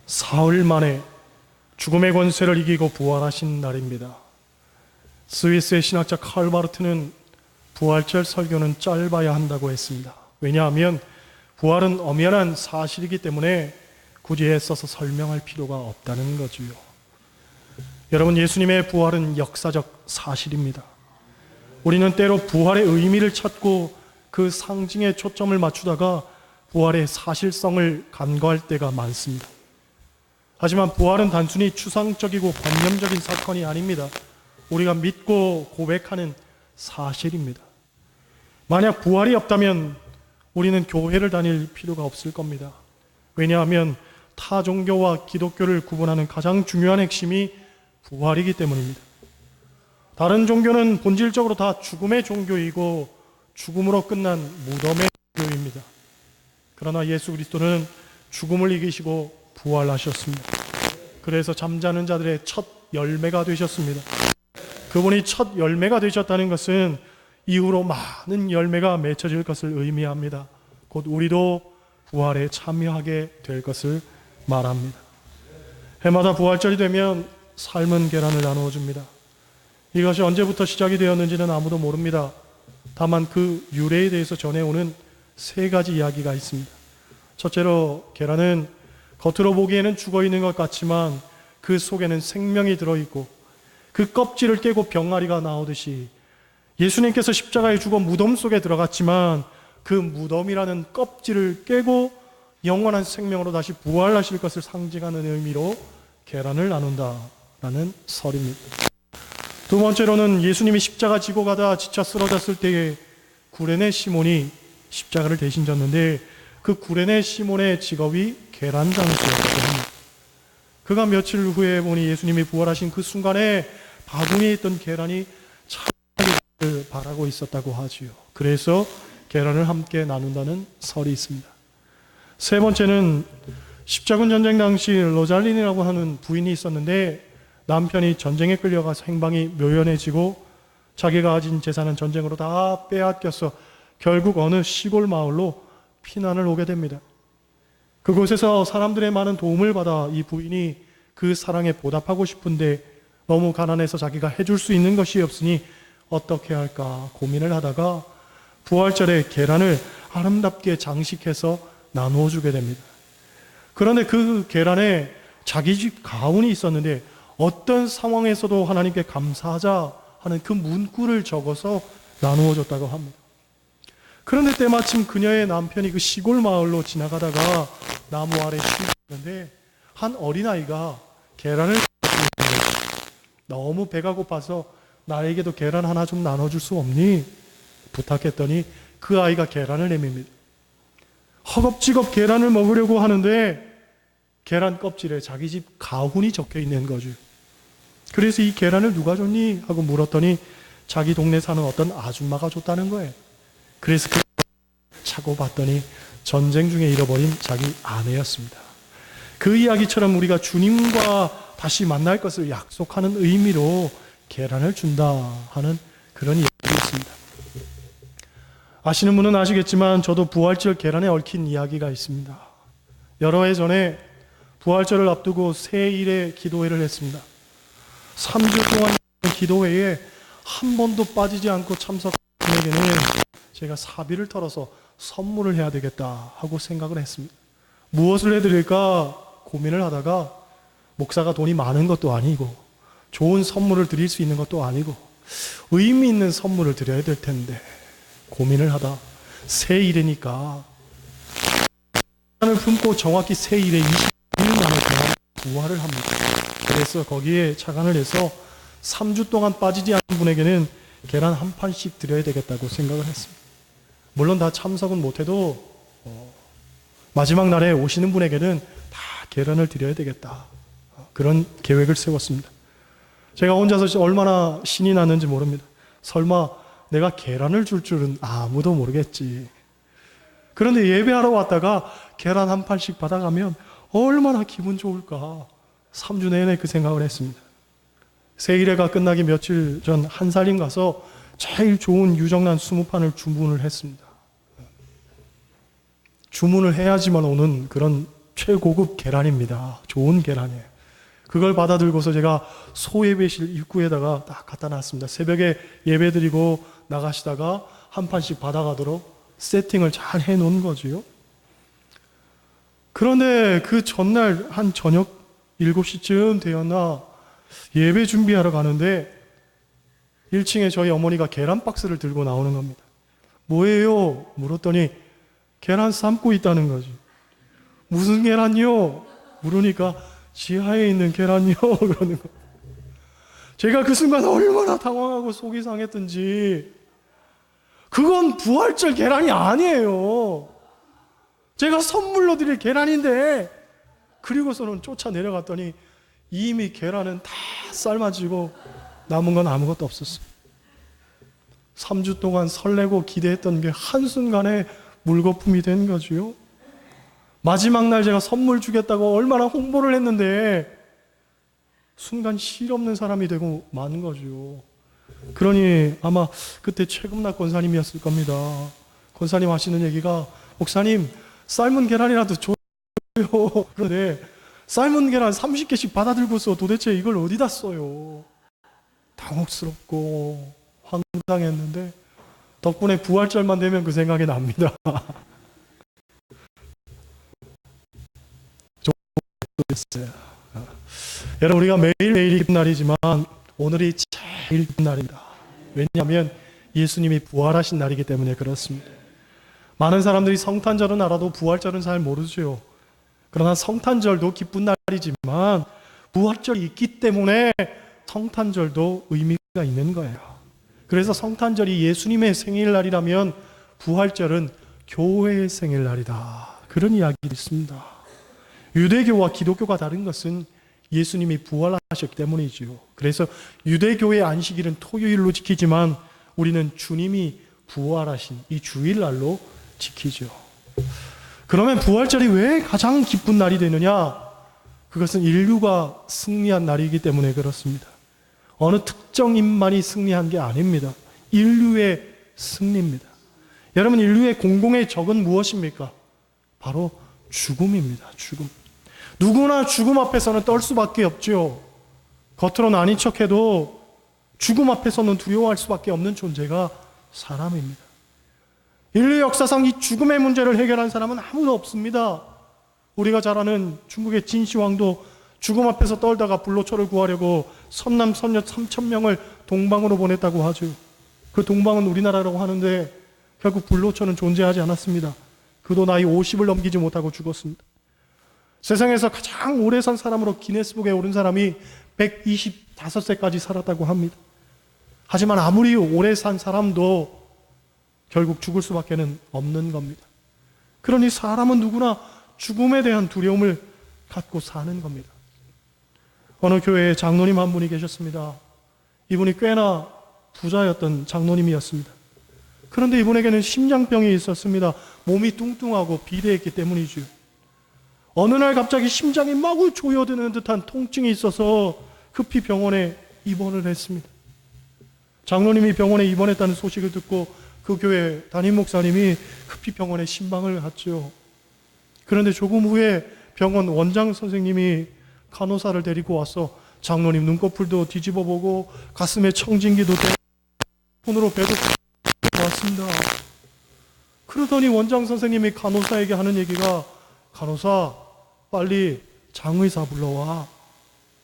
사흘 만에 죽음의 권세를 이기고 부활하신 날입니다. 스위스의 신학자 칼 바르트는 부활절 설교는 짧아야 한다고 했습니다. 왜냐하면 부활은 엄연한 사실이기 때문에 굳이 애써서 설명할 필요가 없다는 거지요. 여러분, 예수님의 부활은 역사적 사실입니다. 우리는 때로 부활의 의미를 찾고 그 상징에 초점을 맞추다가 부활의 사실성을 간과할 때가 많습니다. 하지만 부활은 단순히 추상적이고 관념적인 사건이 아닙니다. 우리가 믿고 고백하는 사실입니다. 만약 부활이 없다면 우리는 교회를 다닐 필요가 없을 겁니다. 왜냐하면 타 종교와 기독교를 구분하는 가장 중요한 핵심이 부활이기 때문입니다. 다른 종교는 본질적으로 다 죽음의 종교이고 죽음으로 끝난 무덤의 종교입니다. 그러나 예수 그리스도는 죽음을 이기시고 부활하셨습니다. 그래서 잠자는 자들의 첫 열매가 되셨습니다. 그분이 첫 열매가 되셨다는 것은 이후로 많은 열매가 맺혀질 것을 의미합니다. 곧 우리도 부활에 참여하게 될 것을 말합니다. 해마다 부활절이 되면 삶은 계란을 나누어 줍니다. 이것이 언제부터 시작이 되었는지는 아무도 모릅니다. 다만 그 유래에 대해서 전해오는 세 가지 이야기가 있습니다. 첫째로, 계란은 겉으로 보기에는 죽어 있는 것 같지만 그 속에는 생명이 들어있고 그 껍질을 깨고 병아리가 나오듯이 예수님께서 십자가에 죽어 무덤 속에 들어갔지만 그 무덤이라는 껍질을 깨고 영원한 생명으로 다시 부활하실 것을 상징하는 의미로 계란을 나눈다라는 설입니다. 두 번째로는 예수님이 십자가 지고 가다 지쳐 쓰러졌을 때에 구레네 시몬이 십자가를 대신 졌는데 그 구레네 시몬의 직업이 계란 장수였다고 합니다. 그가 며칠 후에 보니 예수님이 부활하신 그 순간에 바구니에 있던 계란이 차를 바라고 있었다고 하지요. 그래서 계란을 함께 나눈다는 설이 있습니다. 세 번째는 십자군 전쟁 당시 로잘린이라고 하는 부인이 있었는데 남편이 전쟁에 끌려가서 행방이 묘연해지고 자기가 가진 재산은 전쟁으로 다 빼앗겨서 결국 어느 시골 마을로 피난을 오게 됩니다. 그곳에서 사람들의 많은 도움을 받아 이 부인이 그 사랑에 보답하고 싶은데 너무 가난해서 자기가 해줄 수 있는 것이 없으니 어떻게 할까 고민을 하다가 부활절에 계란을 아름답게 장식해서 나누어 주게 됩니다. 그런데 그 계란에 자기 집 가훈이 있었는데 어떤 상황에서도 하나님께 감사하자 하는 그 문구를 적어서 나누어 줬다고 합니다. 그런데 때마침 그녀의 남편이 그 시골 마을로 지나가다가 나무 아래 쉬고 있는데 한 어린아이가 계란을 너무 배가 고파서 나에게도 계란 하나 좀 나눠줄 수 없니? 부탁했더니 그 아이가 계란을 내밉니다. 허겁지겁 계란을 먹으려고 하는데 계란 껍질에 자기 집 가훈이 적혀 있는 거죠. 그래서 이 계란을 누가 줬니? 하고 물었더니 자기 동네 사는 어떤 아줌마가 줬다는 거예요. 그래서 그 차고 봤더니 전쟁 중에 잃어버린 자기 아내였습니다. 그 이야기처럼 우리가 주님과 다시 만날 것을 약속하는 의미로 계란을 준다 하는 그런 이야기가 있습니다. 아시는 분은 아시겠지만 저도 부활절 계란에 얽힌 이야기가 있습니다. 여러 해 전에 부활절을 앞두고 새일에 기도회를 했습니다. 3주 동안 기도회에 한 번도 빠지지 않고 참석한 분에게는 제가 사비를 털어서 선물을 해야 되겠다 하고 생각을 했습니다. 무엇을 해드릴까 고민을 하다가 목사가 돈이 많은 것도 아니고 좋은 선물을 드릴 수 있는 것도 아니고 의미 있는 선물을 드려야 될 텐데 고민을 하다 새일이니까 을 품고 정확히 새일에 20일 만에 부활을 합니다. 그래서 거기에 착안을 해서 3주 동안 빠지지 않은 분에게는 계란 한 판씩 드려야 되겠다고 생각을 했습니다. 물론 다 참석은 못해도 마지막 날에 오시는 분에게는 다 계란을 드려야 되겠다. 그런 계획을 세웠습니다. 제가 혼자서 얼마나 신이 났는지 모릅니다. 설마 내가 계란을 줄 줄은 아무도 모르겠지. 그런데 예배하러 왔다가 계란 한 판씩 받아가면 얼마나 기분 좋을까. 3주 내내 그 생각을 했습니다. 새일회가 끝나기 며칠 전 한살림 가서 제일 좋은 유정란 20판을 주문을 했습니다. 주문을 해야지만 오는 그런 최고급 계란입니다. 좋은 계란이에요. 그걸 받아 들고서 제가 소예배실 입구에다가 딱 갖다 놨습니다. 새벽에 예배 드리고 나가시다가 한 판씩 받아가도록 세팅을 잘 해놓은 거지요. 그런데 그 전날 한 저녁 7시쯤 되었나 예배 준비하러 가는데 1층에 저희 어머니가 계란 박스를 들고 나오는 겁니다. 뭐예요? 물었더니 계란 삶고 있다는 거지. 무슨 계란요? 물으니까 지하에 있는 계란요. 그러는 거. 제가 그 순간 얼마나 당황하고 속이 상했던지. 그건 부활절 계란이 아니에요. 제가 선물로 드릴 계란인데. 그리고서는 쫓아 내려갔더니 이미 계란은 다 삶아지고 남은 건 아무것도 없었어요. 3주 동안 설레고 기대했던 게 한순간에 물거품이 된 거지요. 마지막 날 제가 선물 주겠다고 얼마나 홍보를 했는데 순간 실없는 사람이 되고 마는 거죠. 그러니 아마 그때 최금락 권사님이었을 겁니다. 권사님 하시는 얘기가 목사님 삶은 계란이라도 줘요. 그런데 삶은 계란 30개씩 받아들고서 도대체 이걸 어디다 써요. 당혹스럽고 황당했는데 덕분에 부활절만 되면 그 생각이 납니다. 여러분 우리가 매일매일이 기쁜 날이지만 오늘이 제일 기쁜 날입니다. 왜냐하면 예수님이 부활하신 날이기 때문에 그렇습니다. 많은 사람들이 성탄절은 알아도 부활절은 잘 모르죠. 그러나 성탄절도 기쁜 날이지만 부활절이 있기 때문에 성탄절도 의미가 있는 거예요. 그래서 성탄절이 예수님의 생일날이라면 부활절은 교회의 생일날이다. 그런 이야기가 있습니다. 유대교와 기독교가 다른 것은 예수님이 부활하셨기 때문이지요. 그래서 유대교의 안식일은 토요일로 지키지만 우리는 주님이 부활하신 이 주일날로 지키죠. 그러면 부활절이 왜 가장 기쁜 날이 되느냐? 그것은 인류가 승리한 날이기 때문에 그렇습니다. 어느 특정 인만이 승리한 게 아닙니다. 인류의 승리입니다. 여러분 인류의 공공의 적은 무엇입니까? 바로 죽음입니다. 죽음. 누구나 죽음 앞에서는 떨 수밖에 없죠. 겉으로는 아닌 척해도 죽음 앞에서는 두려워할 수밖에 없는 존재가 사람입니다. 인류 역사상 이 죽음의 문제를 해결한 사람은 아무도 없습니다. 우리가 잘 아는 중국의 진시황도 죽음 앞에서 떨다가 불로초를 구하려고 선남 선녀 3,000명을 동방으로 보냈다고 하죠. 그 동방은 우리나라라고 하는데 결국 불로초는 존재하지 않았습니다. 그도 나이 50을 넘기지 못하고 죽었습니다. 세상에서 가장 오래 산 사람으로 기네스북에 오른 사람이 125세까지 살았다고 합니다. 하지만 아무리 오래 산 사람도 결국 죽을 수밖에 없는 겁니다. 그러니 사람은 누구나 죽음에 대한 두려움을 갖고 사는 겁니다. 어느 교회에 장로님 한 분이 계셨습니다. 이분이 꽤나 부자였던 장로님이었습니다. 그런데 이분에게는 심장병이 있었습니다. 몸이 뚱뚱하고 비대했기 때문이죠. 어느 날 갑자기 심장이 마구 조여드는 듯한 통증이 있어서 급히 병원에 입원을 했습니다. 장로님이 병원에 입원했다는 소식을 듣고 그 교회 담임 목사님이 급히 병원에 신방을 갔죠. 그런데 조금 후에 병원 원장 선생님이 간호사를 데리고 와서 장로님 눈꺼풀도 뒤집어 보고 가슴에 청진기도 대고 손으로 배도 왔습니다. 그러더니 원장 선생님이 간호사에게 하는 얘기가 간호사 빨리 장의사 불러와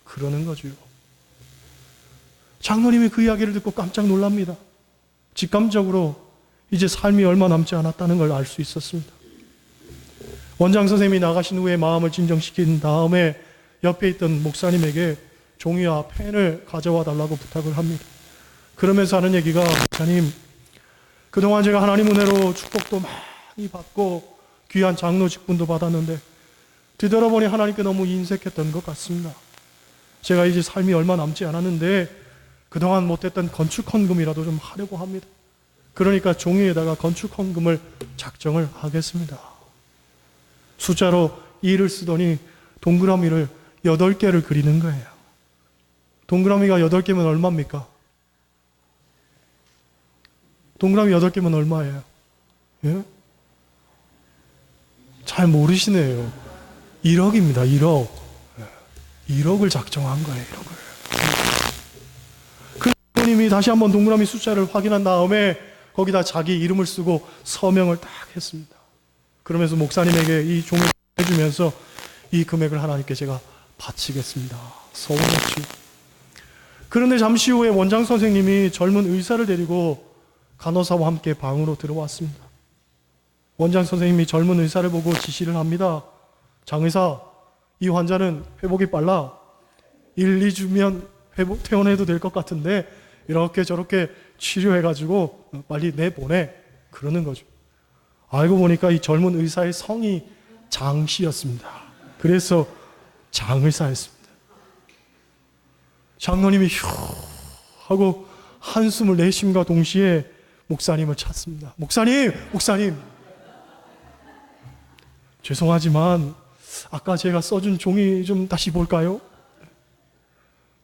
그러는 거죠. 장로님이 그 이야기를 듣고 깜짝 놀랍니다. 직감적으로 이제 삶이 얼마 남지 않았다는 걸 알 수 있었습니다. 원장 선생님이 나가신 후에 마음을 진정시킨 다음에 옆에 있던 목사님에게 종이와 펜을 가져와 달라고 부탁을 합니다. 그러면서 하는 얘기가 목사님 그동안 제가 하나님 은혜로 축복도 많이 받고 귀한 장로 직분도 받았는데 뒤돌아보니 하나님께 너무 인색했던 것 같습니다. 제가 이제 삶이 얼마 남지 않았는데 그동안 못했던 건축 헌금이라도 좀 하려고 합니다. 그러니까 종이에다가 건축 헌금을 작정을 하겠습니다. 숫자로 2를 쓰더니 동그라미를 8개를 그리는 거예요. 동그라미가 8개면 얼마입니까? 동그라미 8개면 얼마예요? 예? 잘 모르시네요. 1억입니다. 1억. 1억을 작정한 거예요. 1억을. 그 장로님이 다시 한번 동그라미 숫자를 확인한 다음에 거기다 자기 이름을 쓰고 서명을 딱 했습니다. 그러면서 목사님에게 이 종을 해주면서 이 금액을 하나님께 제가 바치겠습니다. 서운했지. 그런데 잠시 후에 원장 선생님이 젊은 의사를 데리고 간호사와 함께 방으로 들어왔습니다. 원장 선생님이 젊은 의사를 보고 지시를 합니다. 장 의사, 이 환자는 회복이 빨라. 1, 2주면 퇴원해도 될 것 같은데 이렇게 저렇게 치료해가지고 빨리 내보내. 그러는 거죠. 알고 보니까 이 젊은 의사의 성이 장 씨였습니다. 그래서 장 의사였습니다. 장로님이 휴 하고 한숨을 내쉼과 동시에 목사님을 찾습니다. 목사님. 죄송하지만 아까 제가 써준 종이 좀 다시 볼까요?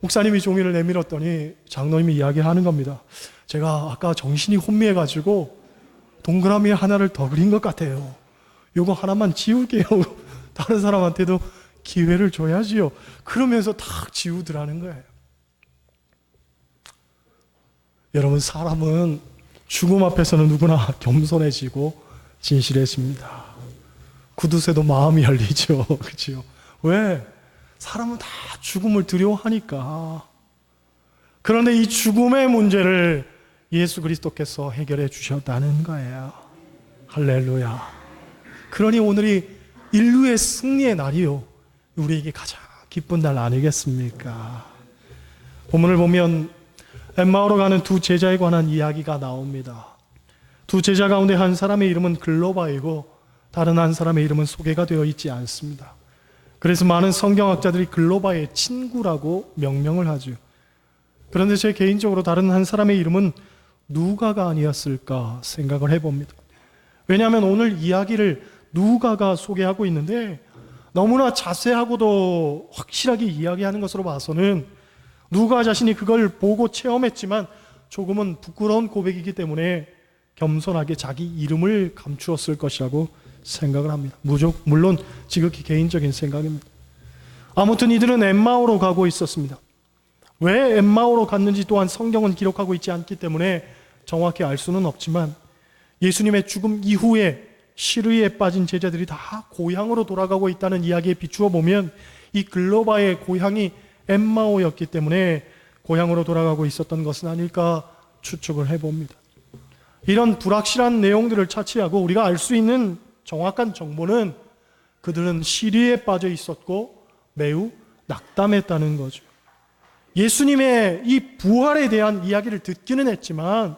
목사님이 종이를 내밀었더니 장로님이 이야기하는 겁니다. 제가 아까 정신이 혼미해가지고 동그라미 하나를 더 그린 것 같아요. 요거 하나만 지울게요. 다른 사람한테도 기회를 줘야지요. 그러면서 탁 지우더라는 거예요. 여러분, 사람은 죽음 앞에서는 누구나 겸손해지고 진실해집니다. 구두쇠도 마음이 열리죠. 그렇죠? 왜? 사람은 다 죽음을 두려워하니까. 그런데 이 죽음의 문제를 예수 그리스도께서 해결해 주셨다는 거예요. 할렐루야. 그러니 오늘이 인류의 승리의 날이요, 우리에게 가장 기쁜 날 아니겠습니까? 본문을 보면 엠마오로 가는 두 제자에 관한 이야기가 나옵니다. 두 제자 가운데 한 사람의 이름은 글로바이고 다른 한 사람의 이름은 소개가 되어 있지 않습니다. 그래서 많은 성경학자들이 글로바의 친구라고 명명을 하죠. 그런데 제 개인적으로 다른 한 사람의 이름은 누가가 아니었을까 생각을 해봅니다. 왜냐하면 오늘 이야기를 누가가 소개하고 있는데 너무나 자세하고도 확실하게 이야기하는 것으로 봐서는 누가 자신이 그걸 보고 체험했지만 조금은 부끄러운 고백이기 때문에 겸손하게 자기 이름을 감추었을 것이라고 생각을 합니다. 물론 지극히 개인적인 생각입니다. 아무튼 이들은 엠마오로 가고 있었습니다. 왜 엠마오로 갔는지 또한 성경은 기록하고 있지 않기 때문에 정확히 알 수는 없지만 예수님의 죽음 이후에 시르이에 빠진 제자들이 다 고향으로 돌아가고 있다는 이야기에 비추어 보면 이 글로바의 고향이 엠마오였기 때문에 고향으로 돌아가고 있었던 것은 아닐까 추측을 해봅니다. 이런 불확실한 내용들을 차치하고 우리가 알 수 있는 정확한 정보는 그들은 시리에 빠져 있었고 매우 낙담했다는 거죠. 예수님의 이 부활에 대한 이야기를 듣기는 했지만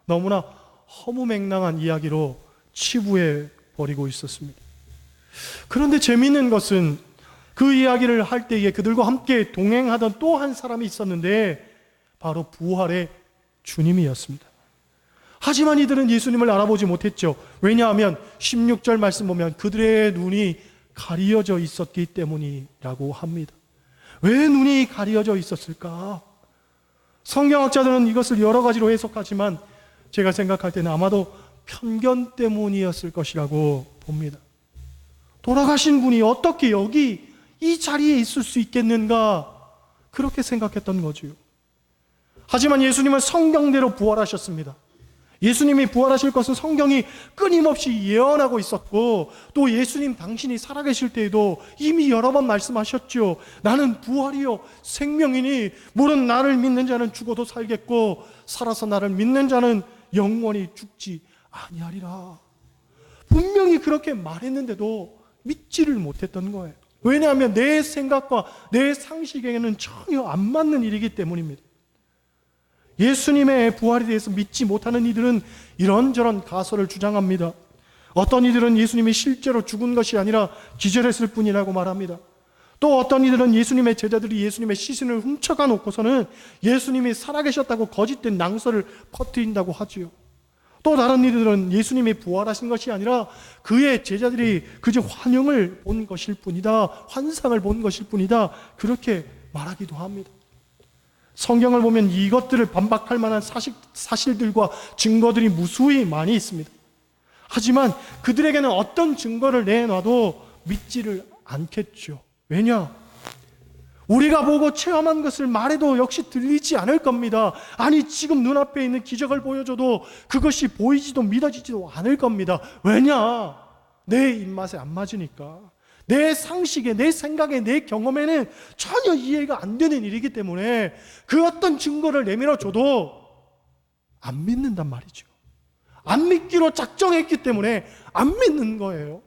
너무나 허무맹랑한 이야기로 치부해 버리고 있었습니다. 그런데 재미있는 것은 그 이야기를 할 때에 그들과 함께 동행하던 또 한 사람이 있었는데 바로 부활의 주님이었습니다. 하지만 이들은 예수님을 알아보지 못했죠. 왜냐하면 16절 말씀 보면 그들의 눈이 가리어져 있었기 때문이라고 합니다. 왜 눈이 가리어져 있었을까? 성경학자들은 이것을 여러 가지로 해석하지만 제가 생각할 때는 아마도 편견 때문이었을 것이라고 봅니다. 돌아가신 분이 어떻게 여기 이 자리에 있을 수 있겠는가? 그렇게 생각했던 거죠. 하지만 예수님은 성경대로 부활하셨습니다. 예수님이 부활하실 것은 성경이 끊임없이 예언하고 있었고 또 예수님 당신이 살아계실 때에도 이미 여러 번 말씀하셨죠. 나는 부활이요 생명이니 물은 나를 믿는 자는 죽어도 살겠고 살아서 나를 믿는 자는 영원히 죽지 아니하리라. 분명히 그렇게 말했는데도 믿지를 못했던 거예요. 왜냐하면 내 생각과 내 상식에는 전혀 안 맞는 일이기 때문입니다. 예수님의 부활에 대해서 믿지 못하는 이들은 이런저런 가설을 주장합니다. 어떤 이들은 예수님이 실제로 죽은 것이 아니라 기절했을 뿐이라고 말합니다. 또 어떤 이들은 예수님의 제자들이 예수님의 시신을 훔쳐가 놓고서는 예수님이 살아계셨다고 거짓된 낭설을 퍼뜨린다고 하지요. 또 다른 이들은 예수님이 부활하신 것이 아니라 그의 제자들이 그저 환영을 본 것일 뿐이다, 환상을 본 것일 뿐이다, 그렇게 말하기도 합니다. 성경을 보면 이것들을 반박할 만한 사실들과 증거들이 무수히 많이 있습니다. 하지만 그들에게는 어떤 증거를 내놔도 믿지를 않겠죠. 왜냐? 우리가 보고 체험한 것을 말해도 역시 들리지 않을 겁니다. 아니, 지금 눈앞에 있는 기적을 보여줘도 그것이 보이지도 믿어지지도 않을 겁니다. 왜냐? 내 입맛에 안 맞으니까. 내 상식에, 내 생각에, 내 경험에는 전혀 이해가 안 되는 일이기 때문에 그 어떤 증거를 내밀어 줘도 안 믿는단 말이죠. 안 믿기로 작정했기 때문에 안 믿는 거예요.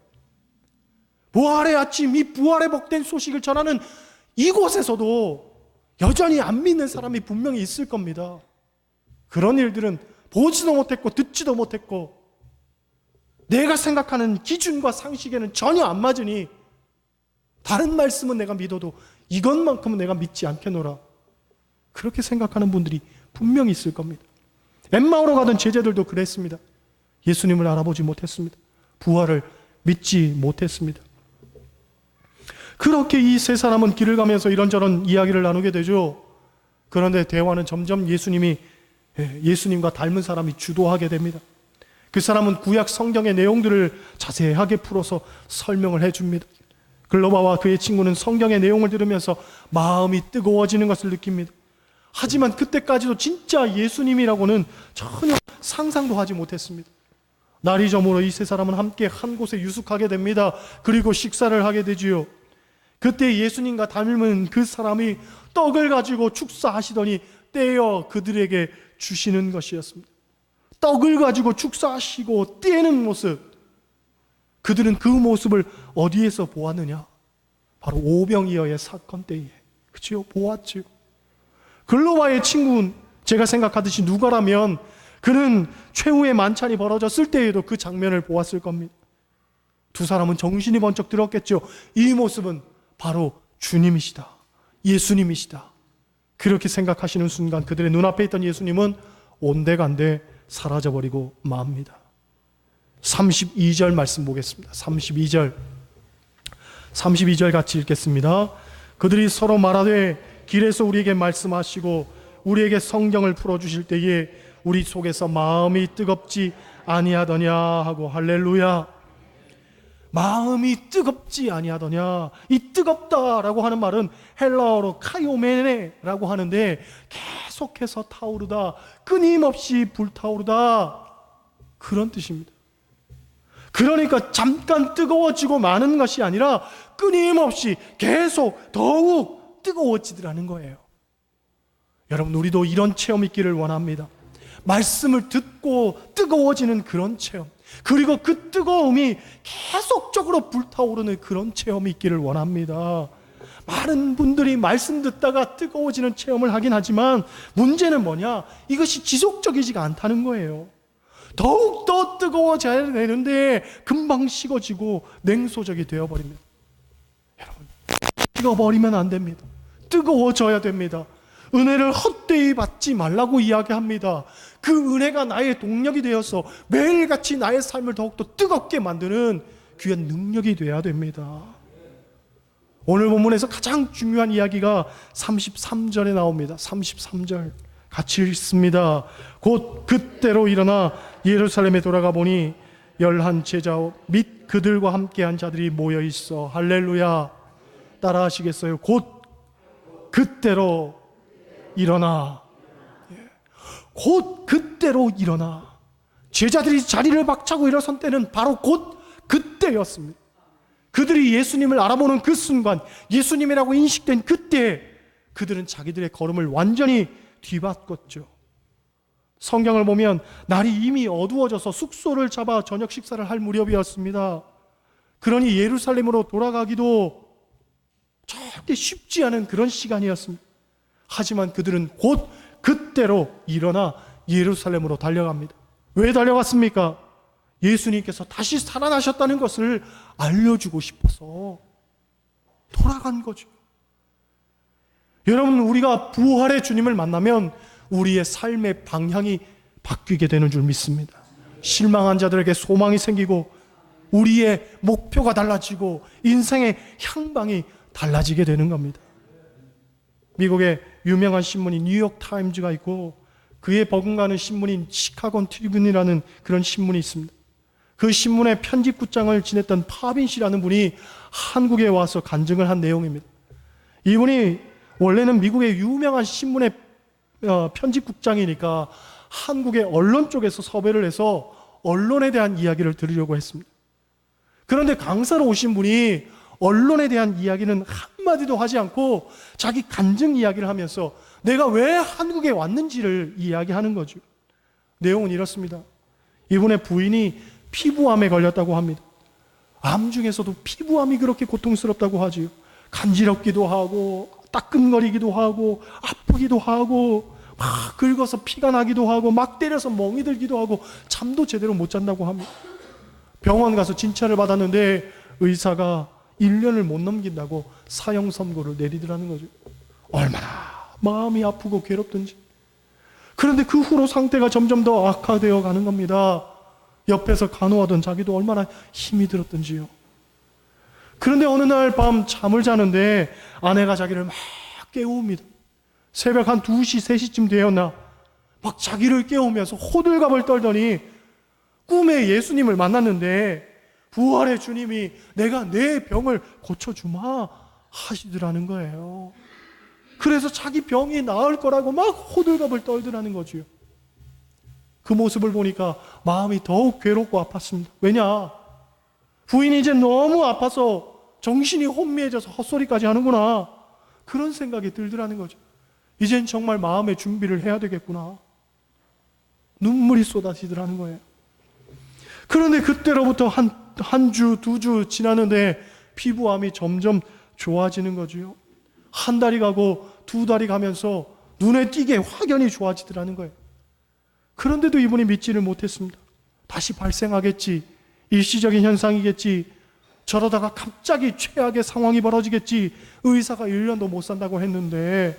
부활의 아침, 이 부활의 복된 소식을 전하는 이곳에서도 여전히 안 믿는 사람이 분명히 있을 겁니다. 그런 일들은 보지도 못했고 듣지도 못했고 내가 생각하는 기준과 상식에는 전혀 안 맞으니 다른 말씀은 내가 믿어도 이것만큼은 내가 믿지 않겠노라, 그렇게 생각하는 분들이 분명히 있을 겁니다. 엠마오로 가던 제자들도 그랬습니다. 예수님을 알아보지 못했습니다. 부활을 믿지 못했습니다. 그렇게 이 세 사람은 길을 가면서 이런저런 이야기를 나누게 되죠. 그런데 대화는 점점 예수님과 닮은 사람이 주도하게 됩니다. 그 사람은 구약 성경의 내용들을 자세하게 풀어서 설명을 해줍니다. 글로바와 그의 친구는 성경의 내용을 들으면서 마음이 뜨거워지는 것을 느낍니다. 하지만 그때까지도 진짜 예수님이라고는 전혀 상상도 하지 못했습니다. 날이 저물어 이 세 사람은 함께 한 곳에 유숙하게 됩니다. 그리고 식사를 하게 되지요. 그때 예수님과 닮은 그 사람이 떡을 가지고 축사하시더니 떼어 그들에게 주시는 것이었습니다. 떡을 가지고 축사하시고 떼는 모습, 그들은 그 모습을 어디에서 보았느냐? 바로 오병이어의 사건 때에, 그치요? 보았지요. 글로바의 친구는 제가 생각하듯이 누가라면 그는 최후의 만찬이 벌어졌을 때에도 그 장면을 보았을 겁니다. 두 사람은 정신이 번쩍 들었겠죠. 이 모습은 바로 주님이시다, 예수님이시다, 그렇게 생각하시는 순간 그들의 눈앞에 있던 예수님은 온데간데 사라져버리고 맙니다. 32절 말씀 보겠습니다. 32절 같이 읽겠습니다. 그들이 서로 말하되 길에서 우리에게 말씀하시고 우리에게 성경을 풀어주실 때에 우리 속에서 마음이 뜨겁지 아니하더냐 하고, 할렐루야. 마음이 뜨겁지 아니하더냐. 이 뜨겁다라고 하는 말은 헬라어로 카이오메네라고 하는데 계속해서 타오르다, 끊임없이 불타오르다, 그런 뜻입니다. 그러니까 잠깐 뜨거워지고 마는 것이 아니라 끊임없이 계속 더욱 뜨거워지더라는 거예요. 여러분, 우리도 이런 체험 있기를 원합니다. 말씀을 듣고 뜨거워지는 그런 체험, 그리고 그 뜨거움이 계속적으로 불타오르는 그런 체험이 있기를 원합니다. 많은 분들이 말씀 듣다가 뜨거워지는 체험을 하긴 하지만 문제는 뭐냐? 이것이 지속적이지가 않다는 거예요. 더욱더 뜨거워져야 되는데 금방 식어지고 냉소적이 되어버립니다. 여러분, 식어버리면 안 됩니다. 뜨거워져야 됩니다. 은혜를 헛되이 받지 말라고 이야기합니다. 그 은혜가 나의 동력이 되어서 매일같이 나의 삶을 더욱더 뜨겁게 만드는 귀한 능력이 되어야 됩니다. 오늘 본문에서 가장 중요한 이야기가 33절에 나옵니다. 33절 같이 읽습니다. 곧 그때로 일어나 예루살렘에 돌아가 보니 11 제자 및 그들과 함께한 자들이 모여 있어. 할렐루야. 따라 하시겠어요? 곧 그때로 일어나. 곧 그때로 일어나. 제자들이 자리를 박차고 일어선 때는 바로 곧 그때였습니다. 그들이 예수님을 알아보는 그 순간, 예수님이라고 인식된 그때 그들은 자기들의 걸음을 완전히 뒤바꿨죠. 성경을 보면 날이 이미 어두워져서 숙소를 잡아 저녁 식사를 할 무렵이었습니다. 그러니 예루살렘으로 돌아가기도 절대 쉽지 않은 그런 시간이었습니다. 하지만 그들은 곧 그때로 일어나 예루살렘으로 달려갑니다. 왜 달려갔습니까? 예수님께서 다시 살아나셨다는 것을 알려주고 싶어서 돌아간 거죠. 여러분, 우리가 부활의 주님을 만나면 우리의 삶의 방향이 바뀌게 되는 줄 믿습니다. 실망한 자들에게 소망이 생기고 우리의 목표가 달라지고 인생의 향방이 달라지게 되는 겁니다. 미국의 유명한 신문인 뉴욕 타임즈가 있고 그에 버금가는 신문인 시카고 트리뷴이라는 그런 신문이 있습니다. 그 신문의 편집국장을 지냈던 파빈 씨라는 분이 한국에 와서 간증을 한 내용입니다. 이분이 원래는 미국의 유명한 신문의 편집국장이니까 한국의 언론 쪽에서 섭외를 해서 언론에 대한 이야기를 들으려고 했습니다. 그런데 강사로 오신 분이 언론에 대한 이야기는 한마디도 하지 않고 자기 간증 이야기를 하면서 내가 왜 한국에 왔는지를 이야기하는 거죠. 내용은 이렇습니다. 이분의 부인이 피부암에 걸렸다고 합니다. 암 중에서도 피부암이 그렇게 고통스럽다고 하지요. 간지럽기도 하고 따끔거리기도 하고 아프기도 하고 막 긁어서 피가 나기도 하고 막 때려서 멍이 들기도 하고 잠도 제대로 못 잔다고 합니다. 병원 가서 진찰을 받았는데 의사가 1년을 못 넘긴다고 사형 선고를 내리더라는 거죠. 얼마나 마음이 아프고 괴롭든지. 그런데 그 후로 상태가 점점 더 악화되어 가는 겁니다. 옆에서 간호하던 자기도 얼마나 힘이 들었던지요. 그런데 어느 날 밤 잠을 자는데 아내가 자기를 막 깨웁니다. 새벽 한 2시, 3시쯤 되었나 막 자기를 깨우면서 호들갑을 떨더니 꿈에 예수님을 만났는데 부활의 주님이 내가 내 병을 고쳐주마 하시더라는 거예요. 그래서 자기 병이 나을 거라고 막 호들갑을 떨더라는 거지요. 그 모습을 보니까 마음이 더욱 괴롭고 아팠습니다. 왜냐? 부인이 이제 너무 아파서 정신이 혼미해져서 헛소리까지 하는구나. 그런 생각이 들더라는 거죠. 이젠 정말 마음의 준비를 해야 되겠구나. 눈물이 쏟아지더라는 거예요. 그런데 그때로부터 한 주, 2주 지나는데 피부암이 점점 좋아지는 거죠. 한 달이 가고 2달이 가면서 눈에 띄게 확연히 좋아지더라는 거예요. 그런데도 이분이 믿지를 못했습니다. 다시 발생하겠지. 일시적인 현상이겠지. 저러다가 갑자기 최악의 상황이 벌어지겠지. 의사가 1년도 못 산다고 했는데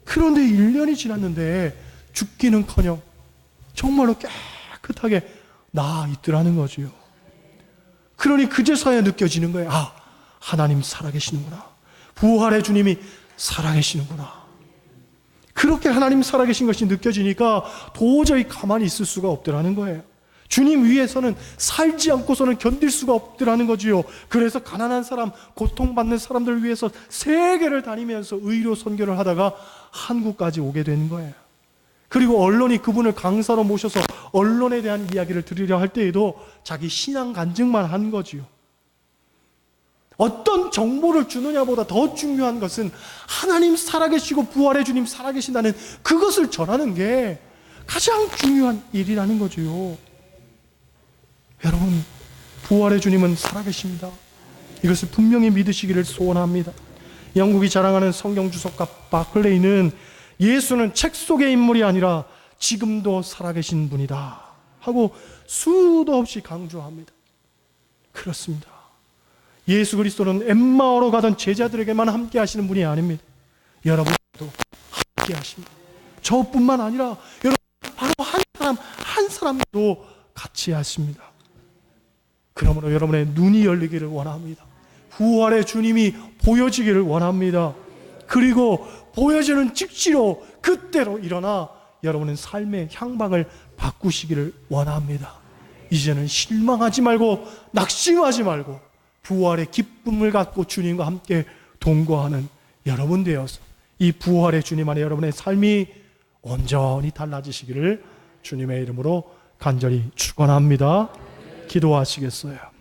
그런데 1년이 지났는데 죽기는커녕 정말로 깨끗하게 나아 있더라는 거지요. 그러니 그제서야 느껴지는 거예요. 아, 하나님 살아계시는구나. 부활의 주님이 살아계시는구나. 그렇게 하나님 살아계신 것이 느껴지니까 도저히 가만히 있을 수가 없더라는 거예요. 주님 위해서는 살지 않고서는 견딜 수가 없더라는 거지요. 그래서 가난한 사람, 고통받는 사람들을 위해서 세계를 다니면서 의료 선교를 하다가 한국까지 오게 된 거예요. 그리고 언론이 그분을 강사로 모셔서 언론에 대한 이야기를 들으려 할 때에도 자기 신앙 간증만 한 거지요. 어떤 정보를 주느냐보다 더 중요한 것은 하나님 살아계시고 부활의 주님 살아계신다는 그것을 전하는 게 가장 중요한 일이라는 거지요. 여러분, 부활의 주님은 살아계십니다. 이것을 분명히 믿으시기를 소원합니다. 영국이 자랑하는 성경 주석가 바클레이는 예수는 책 속의 인물이 아니라 지금도 살아계신 분이다 하고 수도 없이 강조합니다. 그렇습니다. 예수 그리스도는 엠마오로 가던 제자들에게만 함께 하시는 분이 아닙니다. 여러분도 함께 하십니다. 저뿐만 아니라 여러분 바로 한 사람도 같이 하십니다. 그러므로 여러분의 눈이 열리기를 원합니다. 부활의 주님이 보여지기를 원합니다. 그리고 보여지는 즉시로 그때로 일어나 여러분은 삶의 향방을 바꾸시기를 원합니다. 이제는 실망하지 말고 낙심하지 말고 부활의 기쁨을 갖고 주님과 함께 동거하는 여러분 되어서 이 부활의 주님 안에 여러분의 삶이 온전히 달라지시기를 주님의 이름으로 간절히 축원합니다. 기도하시겠어요?